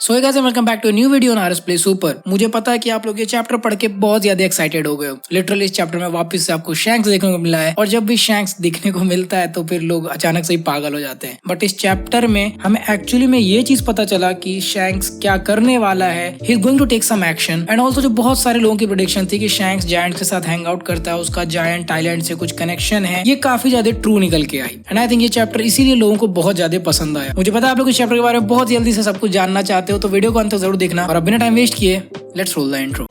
So guys welcome back to new video on RS play super. मुझे पता है कि आप लोग ये चैप्टर पढ़ के बहुत ज्यादा एक्साइटेड हो गए हो। लिटरली इस चैप्टर में वापस से आपको शैंक्स देखने को मिला है और जब भी शैंक्स दिखने को मिलता है तो फिर लोग अचानक से ही पागल हो जाते हैं। बट इस चैप्टर में हमें एक्चुअली में ये चीज पता चला कि शैंक्स क्या करने वाला है। He is going to take some action and also जो बहुत सारे लोगों की प्रेडिक्शन थी कि शैंक्स जायंट के साथ हैंग आउट करता है, उसका जायंट आइलैंड से कुछ कनेक्शन है, ये काफी ज्यादा ट्रू निकल के आई। एंड आई थिंक ये चैप्टर इसीलिए लोगों को बहुत ज्यादा पसंद आया। मुझे पता है आप लोग इस चैप्टर के बारे में बहुत जल्दी से सब कुछ जानना चाहते हो, तो वीडियो को अंत तक जरूर देखना। और अब बिना टाइम वेस्ट किए लेट्स रोल द इंट्रो।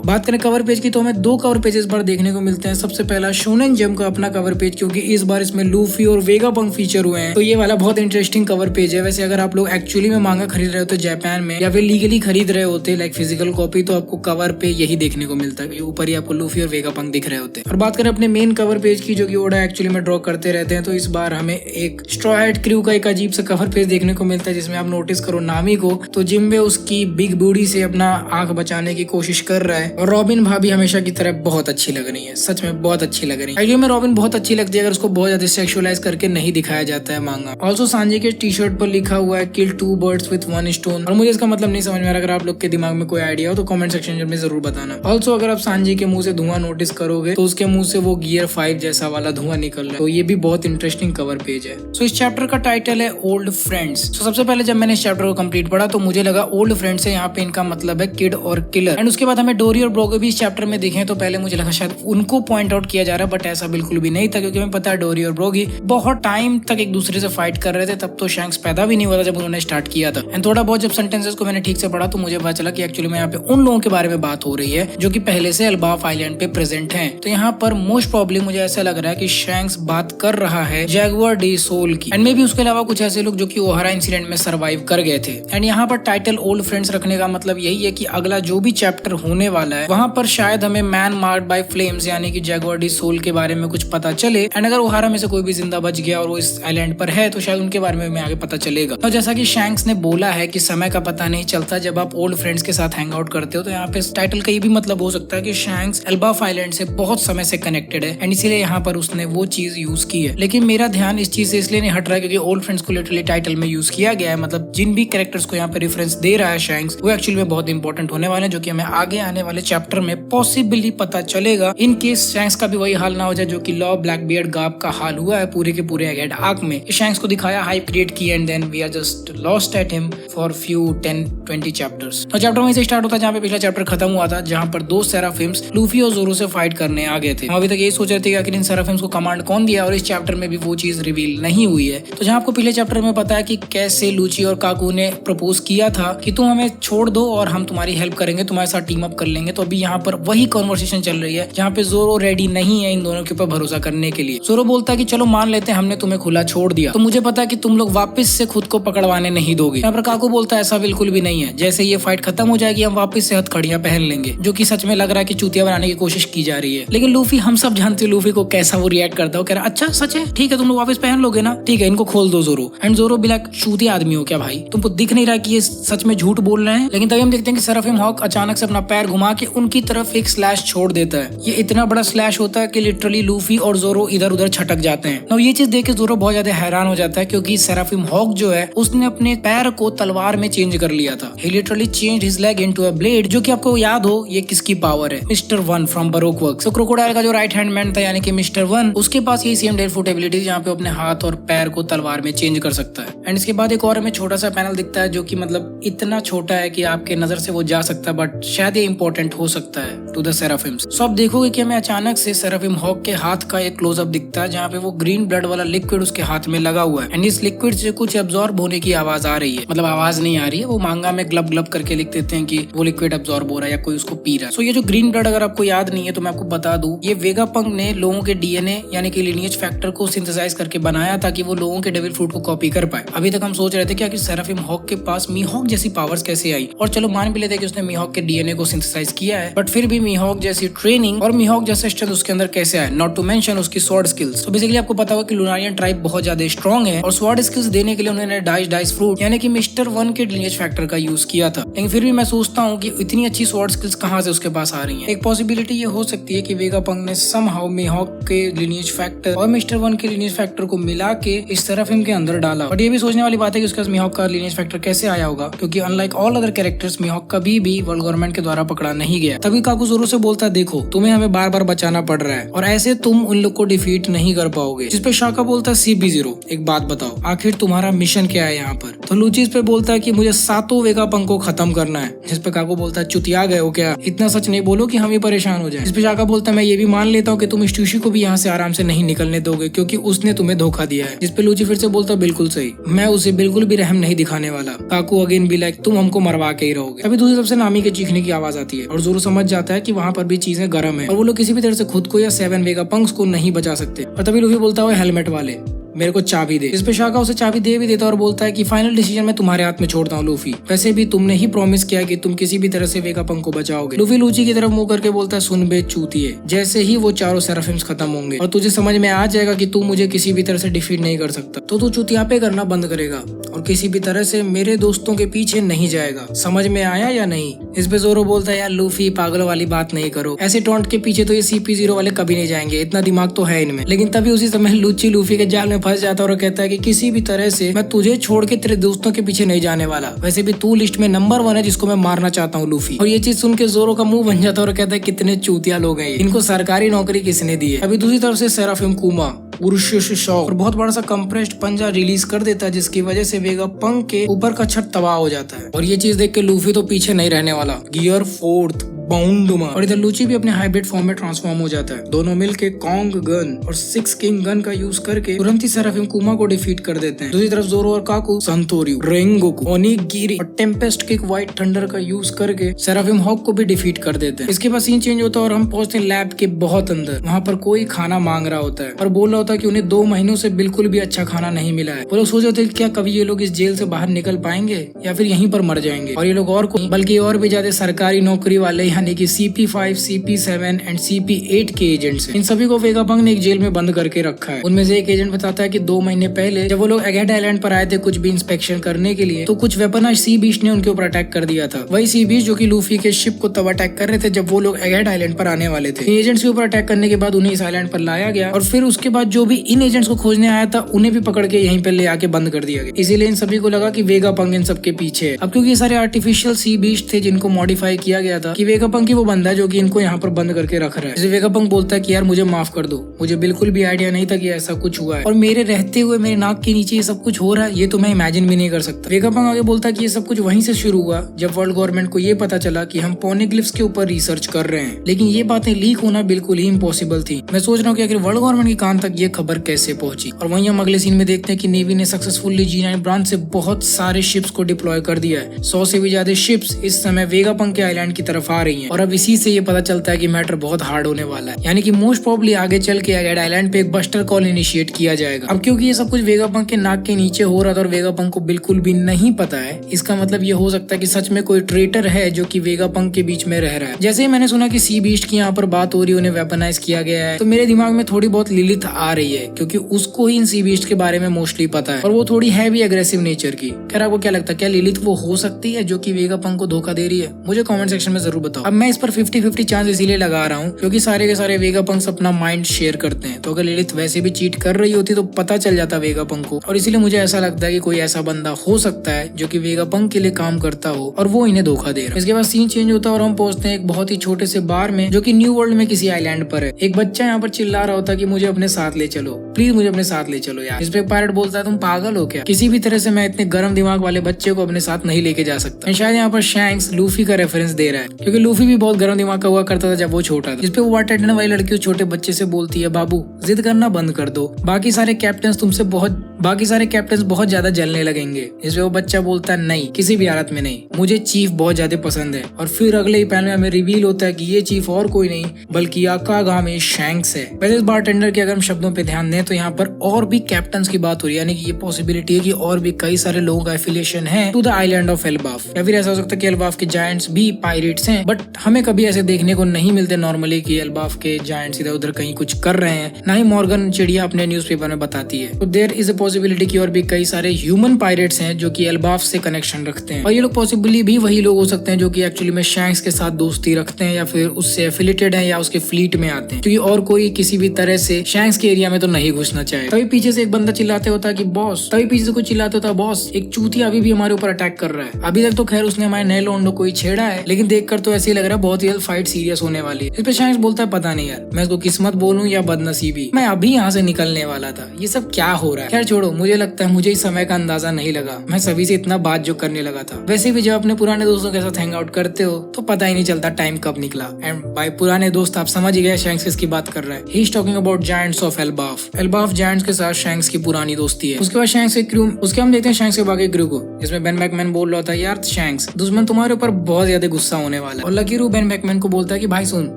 बात करें कवर पेज की तो हमें दो कवर पेजेस पर देखने को मिलते हैं। सबसे पहला शोनेन जंप का अपना कवर पेज, क्योंकि इस बार इसमें लूफी और वेगापंक फीचर हुए हैं, तो ये वाला बहुत इंटरेस्टिंग कवर पेज है। वैसे अगर आप लोग एक्चुअली में मांगा खरीद रहे होते जापान में या फिर लीगली खरीद रहे होते लाइक फिजिकल कॉपी, तो आपको कवर पे यही देखने को मिलता है, ऊपर ही आपको लूफी और वेगापंक दिख रहे होते। और बात करें अपने मेन कवर पेज की, जो कि ओडा एक्चुअली में ड्रॉ करते रहते हैं, तो इस बार हमें एक स्ट्रॉ हैट क्रू का एक अजीब सा कवर पेज देखने को मिलता है, जिसमें आप नोटिस करो नामी को, तो जिम्बे उसकी बिग बूढ़ी से अपना आंख बचाने की कोशिश कर रहा है और रॉबिन भाभी हमेशा की तरह बहुत अच्छी लग रही है। सच में बहुत अच्छी लग रही है। एक्चुअली में रॉबिन बहुत अच्छी लगती है अगर उसको बहुत ज्यादा सेक्सुअलाइज करके नहीं दिखाया जाता है मांगा। ऑल्सो सांजी के टी शर्ट पर लिखा हुआ है किल 2 birds with 1 stone, और मुझे इसका मतलब नहीं समझ में आ रहा। अगर आप लोग के दिमाग में कोई आइडिया हो तो कमेंट सेक्शन में जरूर बताना। ऑल्सो अगर आप सांजी के मुंह से धुआं नोटिस करोगे तो उसके मुंह से वो गियर 5 जैसा वाला धुआं निकल रहा है, तो ये भी बहुत इंटरेस्टिंग कवर पेज है। सो इस चैप्टर का टाइटल है ओल्ड फ्रेंड्स। सो सबसे पहले जब मैंने इस चैप्टर को कंप्लीट पढ़ा तो मुझे लगा ओल्ड फ्रेंड्स है, यहाँ पे इनका मतलब है किड और किलर। एंड उसके बाद हमें डोरी और ब्रोगो भी इस चैप्टर में दिखे, तो पहले मुझे लगा शायद उनको पॉइंट आउट किया जा रहा है, बट ऐसा बिल्कुल भी नहीं था, क्योंकि हमें पता है डोरी और ब्रोगी बहुत टाइम तक एक दूसरे से फाइट कर रहे थे। तब तो शैंक्स पैदा भी नहीं हुआ था जब उन्होंने स्टार्ट किया था। एंड थोड़ा बहुत जब सेंटेंसेस को मैंने ठीक से पढ़ा तो मुझे पता चला कि एक्चुअली में यहाँ पे उन लोगों के बारे में बात हो रही है जो कि पहले से अल्बाफ आइलैंड पे प्रेजेंट हैं। तो यहाँ पर मोस्ट प्रॉब्लम मुझे ऐसा लग रहा है कि शैंक्स बात कर रहा है जैगुआर डी सोल की, एंड मे भी उसके अलावा कुछ ऐसे लोग जो कि ओहारा इंसिडेंट में सर्वाइव कर गए थे। एंड यहाँ पर टाइटल ओल्ड फ्रेंड्स रखने का मतलब यही है कि अगला जो भी चैप्टर होने वाला है वहां पर शायद हमें मैन मार्ड बाय फ्लेम्स यानी कि जैगुआर डी सोल के बारे में कुछ पता चले। एंड अगर ओहारा में से कोई भी जिंदा बच गया और वो इस आइलैंड पर है तो शायद उनके बारे में हमें आगे पता चलेगा। तो जैसा कि शैंक्स ने बोला है कि समय का पता नहीं चलता जब आप ओल्ड फ्रेंड्स के साथ हैंग आउट करते हो, तो यहाँ पे इस टाइटल का ये भी मतलब हो सकता है कि शैंक्स अल्बाफ आइलैंड से बहुत समय से कनेक्टेड है एंड इसीलिए यहाँ पर उसने वो चीज यूज की है। लेकिन मेरा ध्यान इस चीज से इसलिए नहीं हट रहा है क्योंकि ओल्ड फ्रेंड्स को लिटरली टाइटल में यूज किया गया है। मतलब जिन भी कैरेक्टर्स को यहाँ पे रेफरेंस दे रहा है शैंक्स, वो एक्चुअली में बहुत इंपॉर्टेंट होने वाले हैं, जो कि हमें आगे आने वाले चैप्टर में पॉसिबली पता चलेगा। इन केस शैंक्स का भी वही हाल ना हो जाए जो कि लॉ ब्लैक बियर्ड गाब का हाल हुआ है पूरे के पूरे एगेड आर्क में। शैंक्स को दिखाया, हाइप क्रिएट की, and then we are just lost at him for few 10-20 chapters. तो चैप्टर वहीं से स्टार्ट होता है जहाँ पे पिछला चैप्टर खत्म हुआ था, जहाँ पर दो सेराफिम्स लूफी और जोरो से फाइट करने आ गए थे। हम अभी तक यही सोच रहे थे कि आखिर इन सेराफिम्स को कमांड कौन दिया, और इस चैप्टर में भी वो चीज रिवील नहीं हुई है। तो जहाँ आपको पिछले चैप्टर में पता है कि कैसे लूची और काकू ने प्रपोज किया था कि तुम हमें छोड़ दो और हम तुम्हारी हेल्प करेंगे, तुम्हारे साथ टीम अप कर लेंगे। तो अभी यहाँ पर वही कॉन्वर्सेशन चल रही है जहाँ पे जोरो रेडी नहीं है इन दोनों के ऊपर भरोसा करने के लिए। जोरो बोलता है कि चलो मान लेते हैं हमने तुम्हें खुला छोड़ दिया, तो मुझे पता है कि तुम लोग वापस से खुद को पकड़वाने नहीं दोगे। यहाँ पर काकू बोलता है ऐसा बिल्कुल भी नहीं है, जैसे ये फाइट खत्म हो जाएगी हम वापस से हथकड़ियां पहन लेंगे, जो कि सच में लग रहा है कि चूतिया बनाने की कोशिश की जा रही है। लेकिन लूफी, हम सब जानते हैं लूफी को कैसा वो रिएक्ट करता है, कह रहा अच्छा सच है, ठीक है तुम लोग वापस पहन लोगे ना, ठीक है इनको खोल दो जोरो। एंड जोरो भी लाइक चूतिया आदमी हो क्या भाई, तुमको दिख नहीं रहा कि ये सच में झूठ बोल रहे हैं। लेकिन तभी हम देखते हैं कि सेराफिम हॉक अचानक से अपना पैर घुमा के उनकी तरफ एक स्लैश छोड़ देता है। ये इतना बड़ा स्लैश होता है कि लिटरली लूफी और जोरो इधर उधर छटक जाते हैं। अब ये चीज देख के जोरो बहुत ज्यादा हैरान हो जाता है, क्योंकि सेराफिम हॉक जो है उसने अपने पैर को तलवार में चेंज कर लिया था। He literally changed his leg into a blade, जो कि आपको याद हो ये किसकी पावर है, mister one from baroque works. तो क्रोकोडाइल का जो राइट हैंड मैन था यानी कि मिस्टर वन, उसके पास यही सेम डेड फुट एबिलिटी जहाँ पे अपने हाथ और पैर को तलवार में चेंज कर सकता है। एंड इसके बाद एक और हमें छोटा सा पैनल दिखता है जो कि मतलब इतना छोटा है कि आपके नजर से वो जा सकता है, बट शायद ये इंपॉर्टेंट हो सकता है टू द सेराफिम्स। सो आप देखोगे कि हमें अचानक से सेराफिम हॉक के हाथ का एक क्लोजअप दिखता है जहाँ पे वो ग्रीन ब्लड वाला लिक्विड उसके हाथ में लगा हुआ है। एंड इस लिक्विड से कुछ एब्जॉर्ब होने की आवाज आ रही है, मतलब आवाज नहीं आ रही है, वो मांगा में ग्लब ग्लब करके लिख देते हैं कि वो लिक्विड एब्जॉर्ब हो रहा है या कोई उसको पी रहा है। सो ये जो ग्रीन ब्लड अगर आपको याद नहीं है तो मैं आपको बता दूं, ये वेगापंक ने लोगों के डीएनए यानी कि लिनिएज फैक्टर को सिंथेसाइज करके बनाया ताकि वो लोगों के डेविल फ्रूट को कॉपी कर पाए। अभी तक हम सोच रहे थे कि सेराफिम हॉक के पास मीहॉक जैसी पावर्स कैसे आई, और चलो मान भी लेते कि उसने मीहॉक के डीएनए को सिंथेसाइज किया है, बट फिर भी मीहॉक जैसी ट्रेनिंग और मीहॉक जैसा स्ट्रेंथ उसके अंदर कैसे आया, नॉट टू मेंशन उसकी स्वॉर्ड स्किल्स। तो बेसिकली आपको पता होगा कि लुनारियन ट्राइब बहुत ज्यादा स्ट्रॉन्ग है और स्वॉर्ड स्किल्स देने के लिए उन्होंने डाइस फ्रूट यानी कि मिस्टर 1 के लिनिएज फैक्टर का यूज किया था। लेकिन फिर भी मैं सोचता हूँ कि इतनी अच्छी स्वॉर्ड स्किल्स कहाँ से उसके पास आ रही है। एक पॉसिबिलिटी ये हो सकती है कि वेगापंक ने समहाउ मीहॉक के लिनिएज फैक्टर और मिस्टर 1 के लिनिएज फैक्टर को मिला के इस सेराफिम के अंदर डाला। और ये भी सोचने वाली बात है कि उसके पास मीहॉक का लिनिएज फैक्टर कैसे आया होगा, क्योंकि अनलाइक ऑल अदर कैरेक्टर्स मीहॉक कभी भी वर्ल्ड गवर्नमेंट के द्वारा पकड़ा नहीं गया। तभी काकू जोरो से बोलता देखो तुम्हें हमें बार बार बचाना पड़ रहा है और ऐसे तुम उन लोग को डिफीट नहीं कर पाओगे। जिस पे शाका बोलता है CP0 एक बात बताओ आखिर तुम्हारा मिशन क्या है यहाँ पर। तो लूची इस पे बोलता है कि मुझे 7 वेगापंक को खत्म करना है। जिस पे काकू बोलता है चुतिया गए हो क्या, इतना सच नहीं बोलो कि हम ही परेशान हो जाए। जिस पे शाका बोलता है मैं ये भी मान लेता हूँ कि तुम इस ट्यूशी को भी यहाँ से आराम से नहीं निकलने दोगे क्योंकि उसने तुम्हें धोखा दिया है। जिस पे लूची फिर से बोलता है बिल्कुल सही, मैं उसे बिल्कुल भी रहम नहीं दिखाने वाला। काकू अगेन भी लाइक तुम हमको मरवा के ही रहोगे। अभी दूसरी तरफ से नामी के चीखने की आवाज आती है और जोरो समझ जाता है कि वहाँ पर भी चीजें गर्म है और वो लोग किसी भी तरह से खुद को या 7 वेगापंक्स को नहीं बचा सकते। और तभी लूफी बोलता है हेलमेट वाले मेरे को चाबी दे। इस पे शाका उसे चाबी दे भी देता और बोलता है कि फाइनल डिसीजन मैं तुम्हारे हाथ में छोड़ता हूँ लूफी, वैसे भी तुमने ही प्रॉमिस किया कि तुम किसी भी तरह से वेगापंक को बचाओगे। लूफी लूची की तरफ मुंह करके बोलता है सुन बे चूतिए, जैसे ही वो चारों सेराफिम्स खत्म होंगे और तुझे समझ में आ जाएगा कि तू मुझे किसी भी तरह से डिफीट नहीं कर सकता तो तू चुतियापे करना बंद करेगा और किसी भी तरह से मेरे दोस्तों के पीछे नहीं जाएगा। समझ में आया या नहीं। इस पे जोरो बोलता है यार लूफी पागलों वाली बात नहीं करो, ऐसे टॉन्ट के पीछे तो ये CP0 वाले कभी नहीं जाएंगे, इतना दिमाग तो है इनमें। लेकिन तभी उसी समय लूची लूफी के जाल में फंस जाता और कहता है कि किसी भी तरह से मैं तुझे छोड़ के तेरे दोस्तों के पीछे नहीं जाने वाला, वैसे भी तू लिस्ट में नंबर 1 है जिसको मैं मारना चाहता हूँ लूफी। और ये चीज सुन के जोरो का मुंह बन जाता है और कहता है कितने चूतिया लोग हैं, इनको सरकारी नौकरी किसने दी है। अभी दूसरी तरफ से सेराफिम कुमा और बहुत बड़ा सा कंप्रेस्ड पंजा रिलीज कर देता है जिसकी वजह से वेगापंक के ऊपर का छत तबाह हो जाता है। और ये चीज देख के लूफी तो पीछे नहीं रहने वाला, गियर 4th बाउंडुमा। और इधर लूची भी अपने हाइब्रिड फॉर्म में ट्रांसफॉर्म हो जाता है। दोनों मिलके कॉन्ग गन और 6 किंग गन का यूज करके तुरंत ही सेराफिम कुमा को डिफीट कर देते हैं। दूसरी तरफ जोरो और काकू संतोरियो, रेंगोकू, ओनिगिरी और टेम्पेस्ट किक व्हाइट थंडर का यूज करके सेराफिम हॉक को भी डिफीट कर देते हैं। इसके बाद सीन चेंज होता है और हम पहुंचते हैं लैब के बहुत अंदर। वहाँ पर कोई खाना मांग रहा होता है और बोल रहा होता है कि उन्हें 2 महीनों से बिल्कुल भी अच्छा खाना नहीं मिला है। वो लोग सोच रहे थे कि क्या कभी ये लोग इस जेल से बाहर निकल पाएंगे या फिर यहीं पर मर जाएंगे। और ये लोग और बल्कि और भी ज्यादा सरकारी नौकरी वाले यानी कि CP5, CP7 एंड CP8 के एजेंट्स हैं। इन सभी को वेगापंक ने एक जेल में बंद करके रखा है। उनमें से एक एजेंट बताता है कि 2 महीने पहले जब वो लोग एगेट आइलैंड पर आए थे कुछ भी इंस्पेक्शन करने के लिए तो कुछ वेपनाइज्ड सी बीस्ट ने उनके ऊपर अटैक कर दिया था। वही सी बीस्ट जो कि लूफी के शिप को तब अटैक कर रहे थे जब वो लोग एगेट आइलैंड पर आने वाले थे। एजेंट्स के ऊपर अटैक करने के बाद उन्हें इस आइलैंड पर लाया गया और फिर उसके बाद जो भी इन एजेंट्स को खोजने आया था उन्हें भी पकड़ के यहीं पे ले आके बंद कर दिया गया। इसीलिए इन सभी को लगा कि वेगापंक इन सबके पीछे है। अब क्योंकि ये सारे आर्टिफिशियल सी बीस्ट थे जिनको मॉडिफाई किया गया था कि वेगापंक ही वो बंदा है जो कि इनको यहाँ पर बंद करके रख रहा है। जैसे वेगापंक बोलता है कि यार मुझे माफ कर दो, मुझे बिल्कुल भी आइडिया नहीं था कि ऐसा कुछ हुआ है और मेरे रहते हुए मेरे नाक के नीचे ये सब कुछ हो रहा है, ये तो मैं इमेजिन भी नहीं कर सकता। वेगापंक आगे बोलता है कि ये सब कुछ वहीं से शुरू हुआ जब वर्ल्ड गवर्नमेंट को ये पता चला कि हम पोनिग्लिफ्स के ऊपर रिसर्च कर रहे हैं, लेकिन ये बातें लीक होना बिल्कुल ही इम्पॉसिबल थी। मैं सोच रहा हूँ कि आखिर वर्ल्ड गवर्नमेंट के कान तक ये खबर कैसे पहुंची। और वहीं हम अगले सीन में देखते हैं कि नेवी ने सक्सेसफुली G9 ब्रांच से बहुत सारे शिप्स को डिप्लॉय कर दिया है। 100 से भी ज्यादा शिप्स इस समय वेगापंक के आइलैंड की तरफ आ रही हैं और अब इसी से ये पता चलता है कि मैटर बहुत हार्ड होने वाला है, यानी कि मोस्ट प्रोबेबली आगे चल के एगेट आइलैंड पे एक बस्टर कॉल इनिशिएट किया जाएगा। अब क्योंकि ये सब कुछ वेगापंक के नाक के नीचे हो रहा था और वेगापंक को बिल्कुल भी नहीं पता है, इसका मतलब ये हो सकता है कि सच में कोई ट्रेटर है जो कि वेगापंक के बीच में रह रहा है। जैसे ही मैंने सुना कि सी बीस्ट की यहाँ पर बात हो रही है, उन्हें वेपनाइज किया गया है, तो मेरे दिमाग में थोड़ी बहुत लिलिथ आ रही है क्योंकि उसको ही इन सी बीस्ट के बारे में मोस्टली पता है और वो थोड़ी है भी एग्रेसिव नेचर की। खैर आपको क्या लगता है, क्या लिलिथ वो हो सकती है जो कि वेगापंक को धोखा दे रही है? मुझे कमेंट सेक्शन में जरूर बताओ। अब मैं इस पर 50-50 चांस इसीलिए लगा रहा हूँ क्योंकि सारे के सारे वेगापंक्स अपना माइंड शेयर करते हैं, तो अगर लिलिथ वैसे भी चीट कर रही होती तो पता चल जाता वेगापंक को। और इसीलिए मुझे ऐसा लगता है कि कोई ऐसा बंदा हो सकता है जो कि वेगापंक के लिए काम करता हो और वो इन्हें धोखा दे रहा है। इसके बाद सीन चेंज होता है और हम पहुंचते हैं एक बहुत ही छोटे से बार में जो कि न्यू वर्ल्ड में किसी आइलैंड पर है। एक बच्चा यहाँ पर चिल्ला रहा होता है कि मुझे अपने साथ ले चलो, प्लीज मुझे अपने साथ ले चलो यार। इस पे पायलट बोलता है तुम पागल हो क्या, किसी भी तरह से मैं इतने गर्म दिमाग वाले बच्चे को अपने साथ नहीं लेके जा सकता। शायद यहाँ पर शैंक्स लूफी का रेफरेंस दे रहा है क्योंकि लूफी भी बहुत गर्म दिमाग का हुआ करता था जब वो छोटा था। जिसपे वो वाटर अटेंडेंट वाली लड़की उस छोटे बच्चे से बोलती है बाबू जिद करना बंद कर दो, बाकी सारे कैप्टन तुमसे बहुत बाकी सारे कैप्टन बहुत ज्यादा जलने लगेंगे। इसमें वो बच्चा बोलता है नहीं, किसी भी हालत में नहीं, मुझे चीफ बहुत ज्यादा पसंद है। और फिर अगले ही पैनल में हमें रिवील होता है कि ये चीफ और कोई नहीं बल्कि आकागामी शैंक्स है। वैसे इस बारटेंडर के अगर हम शब्दों पे ध्यान दें तो यहाँ पर और भी कैप्टन की बात हो रही है, यानी कि ये पॉसिबिलिटी है कि और भी कई सारे लोगों का एफिलिएशन है to the island of Elbaf. या फिर ऐसा हो सकता है कि एल्बाफ के जायंट्स भी पायरेट्स हैं, बट हमें कभी ऐसे देखने को नहीं मिलते नॉर्मली कि एल्बाफ के जायंट्स इधर उधर कहीं कुछ कर रहे हैं, ना ही मॉर्गन चिड़िया अपने न्यूज़पेपर में बताती है। तो देयर इज अ पॉसिबिलिटी कि और भी कई सारे ह्यूमन पायरेट्स हैं जो कि एल्बाफ से कनेक्शन रखते हैं, और ये लोग पॉसिबली भी वही लोग हो सकते हैं जो कि एक्चुअली में शैंक्स के साथ दोस्ती रखते हैं या फिर उससे एफिलिएटेड है या उसके फ्लीट में आते हैं, क्योंकि और कोई किसी भी तरह से शैंक्स के एरिया में तो नहीं घुसना चाहे। तभी पीछे से एक बंदा चिल्लाते होता है कि बॉस, तभी पीछे से कुछ चिल्लाते होता है बॉस, एक चूतिया अभी भी हमारे ऊपर अटैक कर रहा है। अभी तक तो खैर उसने हमारे नए लोंडो को ही छेड़ा है, लेकिन देखकर तो ऐसे ही लग रहा है बहुत ही फाइट सीरियस होने वाली है। इस पे शैंक्स बोलता है पता नहीं यार, मैं इसको किस्मत बोलूं या बदनसीबी, मैं अभी यहाँ से निकलने वाला था, ये सब क्या हो रहा है। खैर छोड़ो, मुझे लगता है मुझे इस समय का अंदाजा नहीं लगा, मैं सभी से इतना बात जो करने लगा था। वैसे भी जब अपने पुराने दोस्तों के साथ हैंग आउट करते हो तो पता ही नहीं चलता टाइम कब निकला। एंड बाय पुराने दोस्त आप समझ ही गए शैंक्स किसकी बात कर रहा है। He is talking about giants of Elbaf. Elbaf giants के साथ शैंक्स की पुरानी दोस्ती है। उसके बाद शैंक्स के क्रू, उसके हम देखते हैं शैंक्स के बाकी क्रू को, जिसमें बेन बैकमैन बोल रहा था यार शैंक्स, दुश्मन तुम्हारे ऊपर बहुत ज्यादा गुस्सा होने वाला है। और लकी रू बेन बैकमैन को बोलता है कि भाई सुन,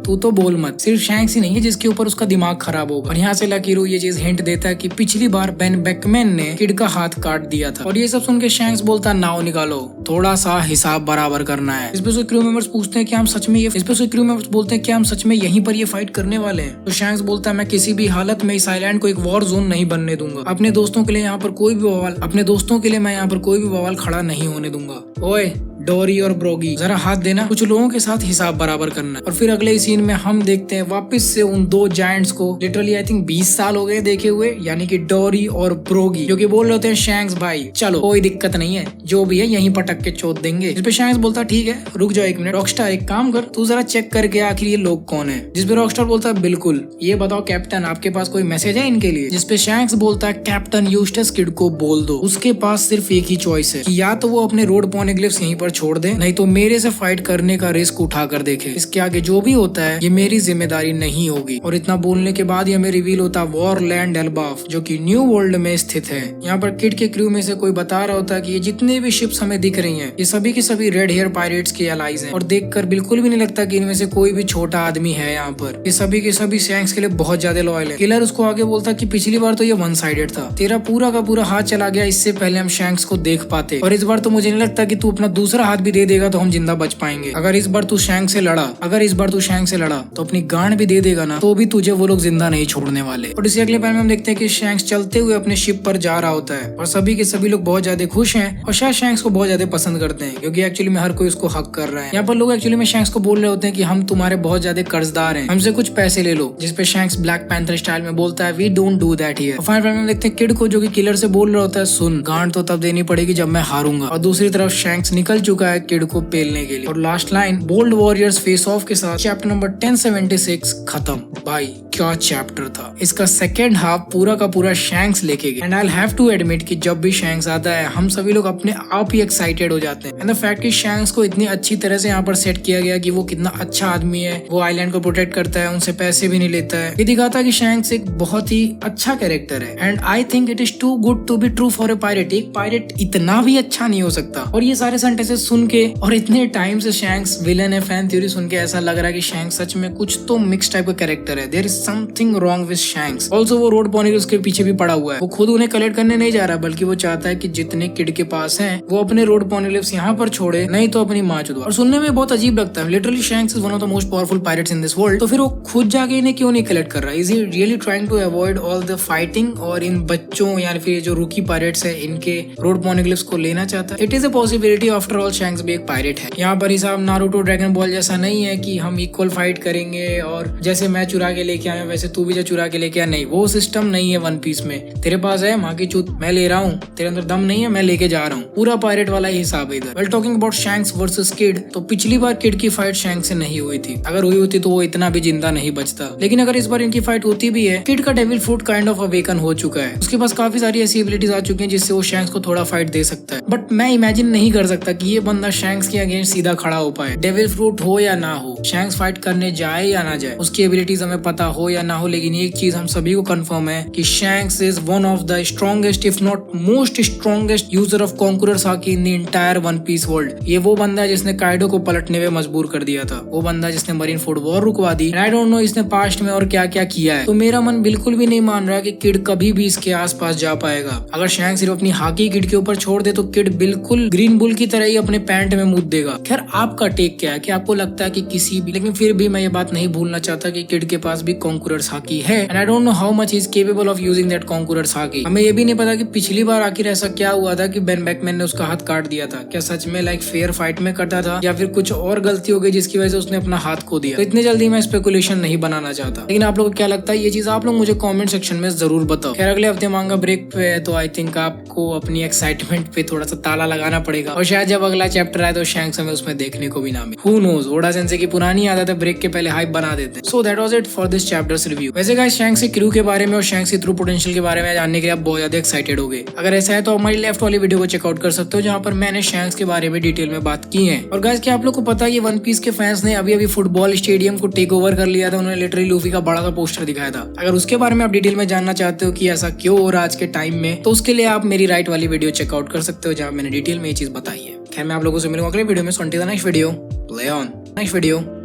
तू तो बोल मत, सिर्फ शैंक्स ही नहीं है जिसके ऊपर उसका दिमाग खराब होगा। और यहाँ से लकी रू ये चीज हिंट देता है कि पिछली बार बेन बैकमैन ने किड का हाथ काट दिया था। और ये सब सुन के शैंक्स बोलता है नाव निकालो, थोड़ा सा हिसाब बराबर करना है। इस पे क्रू मेंबर्स पूछते हैं कि हम सच में ये, इस पे क्रू मेंबर्स बोलते हैं कि हम सच में यहीं पर ये फाइट करने वाले हैं। तो शैंक्स बोलता है मैं किसी भी हालत में इस आइलैंड को एक वॉर जोन नहीं बनने दूंगा, अपने दोस्तों के लिए यहाँ पर कोई भी बवाल, अपने दोस्तों के लिए मैं यहाँ पर कोई भी बवाल खड़ा नहीं होने दूंगा। ओए डोरी और ब्रोगी, जरा हाथ देना, कुछ लोगों के साथ हिसाब बराबर करना। और फिर अगले सीन में हम देखते हैं वापस से उन दो जायंट्स को, लिटरली आई थिंक 20 साल हो गए देखे हुए, यानी कि डोरी और ब्रोगी, जो कि बोल रहे होते हैं शैंक्स भाई चलो कोई दिक्कत नहीं है, जो भी है यहीं पटक के चोट देंगे। इस पे शैंक्स बोलता ठीक है रुक जाओ एक मिनट, रॉकस्टार एक काम कर, तू जरा चेक करके आखिर ये लोग कौन है। जिसपे रॉकस्टार बोलता है बिल्कुल, ये बताओ कैप्टन आपके पास कोई मैसेज है इनके लिए। जिसपे शैंक्स बोलता है कैप्टन यूस्टस किड को बोल दो, उसके पास सिर्फ एक ही चॉइस है कि या तो वो अपने रोड पॉनेग्लिफ्स यहीं पर छोड़ दे, नहीं तो मेरे से फाइट करने का रिस्क उठा कर देखे। इसके आगे जो भी होता है ये मेरी जिम्मेदारी नहीं होगी। और इतना बोलने के बाद ही हमें रिवील होता है वॉरलैंड एल्बाफ, जो कि न्यू वर्ल्ड में स्थित है। यहाँ पर किड के क्रू में से कोई बता रहा होता है कि ये जितने भी शिप्स हमें दिख रही हैं, ये सभी की सभी रेड हेयर पायरेट्स के एलाइज हैं। और देखकर बिल्कुल भी नहीं लगता कि इनमें से कोई भी छोटा आदमी है यहाँ पर। ये सभी के सभी शैंक्स के लिए बहुत ज्यादा लॉयल है। किलर उसको आगे बोलता कि पिछली बार तो ये वन साइडेड था, तेरा पूरा का पूरा हाथ चला गया इससे पहले हम शैंक्स को देख पाते, और इस बार तो मुझे नहीं लगता कि तू अपना दूसरा हाथ भी दे देगा तो हम जिंदा बच पाएंगे। अगर इस बार तू शैंक्स से लड़ा, अगर इस बार तू शैंक्स से लड़ा तो अपनी गांड भी दे देगा ना, तो भी तुझे वो लोग जिंदा नहीं छोड़ने वाले। और इसी अगले पैन में हम देखते हैं कि शैंक्स चलते हुए अपने शिप पर जा रहा होता है, और सभी के सभी लोग बहुत ज्यादा खुश हैं और शायद शैंक्स को बहुत ज्यादा पसंद करते हैं, क्योंकि एक्चुअली में हर कोई उसको हक कर रहा है। यहाँ पर लोग एक्चुअली में शैंक्स को बोल रहे होते हैं कि हम तुम्हारे बहुत ज्यादा कर्जदार हैं, हमसे कुछ पैसे ले लो। जिसपे शैंक्स ब्लैक पैंथर स्टाइल में बोलता है we don't do that here. Final में देखते हैं किड को, जो कि किलर से बोल रहा होता है सुन, गांड तो तब देनी पड़ेगी जब मैं हारूंगा। और दूसरी तरफ शैंक्स निकल चुका है किड को पेलने के लिए। और last line bold warriors face off के साथ चैप्टर नंबर 1076 खत्म। भाई क्या चैप्टर था। इसका सेकेंड हाफ पूरा का पूरा शैंक्स लेके गया। And I have to admit कि जब भी शैंक्स आता है हम सभी लोग अपने आप ही एक्साइटेड हो जाते हैं। एंड द फैक्ट कि शैंक्स को इतनी अच्छी तरह से यहाँ पर सेट किया गया कि वो कितना अच्छा आदमी है, वो आइलैंड को प्रोटेक्ट करता है, उनसे पैसे भी नहीं लेता है। ये दिखाता है कि शैंक्स एक बहुत ही अच्छा कैरेक्टर है। And I think it is too good to be true for a pirate. एक पायरेट इतना भी अच्छा नहीं हो सकता। और ये सारे सेंटेंसेस सुन के और इतने टाइम से शैंक्स विलन है फैन थ्योरी सुन के ऐसा लग रहा है कि शैंक्स सच में कुछ तो मिक्स टाइप का कैरेक्टर है। There is something wrong with Shanks. Also वो रोड पॉनीगल्स के पीछे भी पड़ा हुआ है। वो खुद उन्हें कलेक्ट करने नहीं जा रहा, बल्कि वो चाहता है कि जितने किड के पास हैं वो अपने रोड पॉनीगल्स यहाँ पर छोड़े, नहीं तो अपनी माँ चुदवा। और सुनने में बहुत अजीब लगता है। Literally shanks is one of the most powerful pirates in this world. तो फिर वो खुद जाके इन्हें क्यों नहीं कलेक्ट कर रहा? Is he really trying to avoid all the fighting और इन बच्चों या फिर जो रूकी पायरेट्स है इनके रोड पॉनीगल्स को लेना चाहता है? It is a possibility. After all shanks भी एक पायरेट है। यहाँ पर हिसाब नारुतो ड्रैगन बॉल जैसा नहीं है कि हम इक्वल फाइट करेंगे और जैसे मैं चुरा के लेके आया वैसे तू भी जो चुरा के लेके आ। नहीं, वो सिस्टम नहीं है वन पीस में। तेरे पास है माँ की चूत, मैं ले रहा हूँ, तेरे अंदर दम नहीं है, मैं लेके जा रहा हूँ। पूरा पायरेट वाला ही हिसाब है इधर। Well talking about shanks versus kid, तो पिछली बार किड की फाइट शैंक्स से नहीं हुई थी। अगर हुई होती तो वो इतना भी जिंदा नहीं बचता। लेकिन अगर इस बार इनकी फाइट होती भी है, किड का devil fruit kind of awaken हो चुका है। उसके पास काफी सारी ऐसी एबिलिटीज आ चुकी हैं जिससे वो शैंक्स को थोड़ा फाइट दे सकता है। बट मैं इमेजिन नहीं कर सकता कि ये बंदा शैंक्स के अगेंस्ट सीधा खड़ा हो पाए। डेविल फ्रूट हो या ना हो, शैंक्स फाइट करने जाए या ना जाए, उसकी एबिलिटीज हमें पता हो हो या ना हो, लेकिन एक चीज हम सभी को कंफर्म है कि Shanks is one of the strongest if not most strongest user of conqueror haki in the entire One Piece world. ये वो बंदा है जिसने काइडो को पलटने में मजबूर कर दिया था, वो बंदा जिसने मरीन फूड वॉर रुकवा दी। आई डोंट नो इसने पास्ट में और क्या क्या किया है। तो मेरा मन बिल्कुल भी नहीं मान रहा कि किड कभी भी इसके आसपास जा पाएगा। अगर शैंक्स सिर्फ अपनी हाकी किड के ऊपर छोड़ दे तो किड बिल्कुल ग्रीन बुल की तरह ही अपने पैंट में मुद देगा। खैर आपका टेक क्या है, कि आपको लगता है कि किसी भी, लेकिन फिर भी मैं ये बात नहीं भूलना चाहता कि किड के पास भी कॉन्करर हाकी है and I don't know how much is capable of using that conqueror hockey. हमें ये भी नहीं पता कि पिछली बार आखिर ऐसा क्या हुआ था कि बेन बैकमैन ने उसका हाथ काट दिया था। क्या सच में लाइक फेयर फाइट में कटा था या फिर कुछ और गलती हो गई जिसकी वजह से उसने अपना हाथ खो दिया। तो इतनी जल्दी मैं स्पेकुलेशन नहीं बनाना चाहता, लेकिन आप लोगों को क्या लगता है ये चीज आप लोग मुझे कमेंट सेक्शन में जरूर बताओ। खैर अगले हफ्ते मांगा ब्रेक पे है तो आई थिंक आपको अपनी एक्साइटमेंट पे थोड़ा सा ताला लगाना पड़ेगा और शायद जब अगला चैप्टर आए तो शैंक्स हमें उसमें देखने को भी ना मिले। हू नोज, ओडा सेंसे की पुरानी आदत है ब्रेक के पहले हाइप बना देते हैं। So that was it for this chapters review. वैसे गाइस शैंक्स के क्रू के बारे में और शैंक्स के ट्रू पोटेंशियल के बारे में जानने के लिए आप बहुत ज्यादा एक्साइटेड हो गए। अगर ऐसा है तो हमारी लेफ्ट वाली वीडियो को चेकआउट कर सकते हो जहाँ पर मैंने शैंक्स के बारे में डिटेल में बात की है। और गाइस क्या आप लोग को पता है ये वन पीस के फैंस ने अभी अभी फुटबॉल स्टेडियम को टेक ओवर कर लिया था, उन्होंने लिटरली लूफी का बड़ा सा पोस्टर दिखाया था। अगर उसके बारे में आप डिटेल में जानना चाहते हो कि ऐसा क्यों हो रहा है आज के टाइम में, तो उसके लिए आप मेरी राइट वाली वीडियो चेकआउट कर सकते हो जहाँ मैंने डिटेल में ये चीज बताई है। खैर मैं आप लोगों से मिलूंगा अगले वीडियो में। Next video play on next video.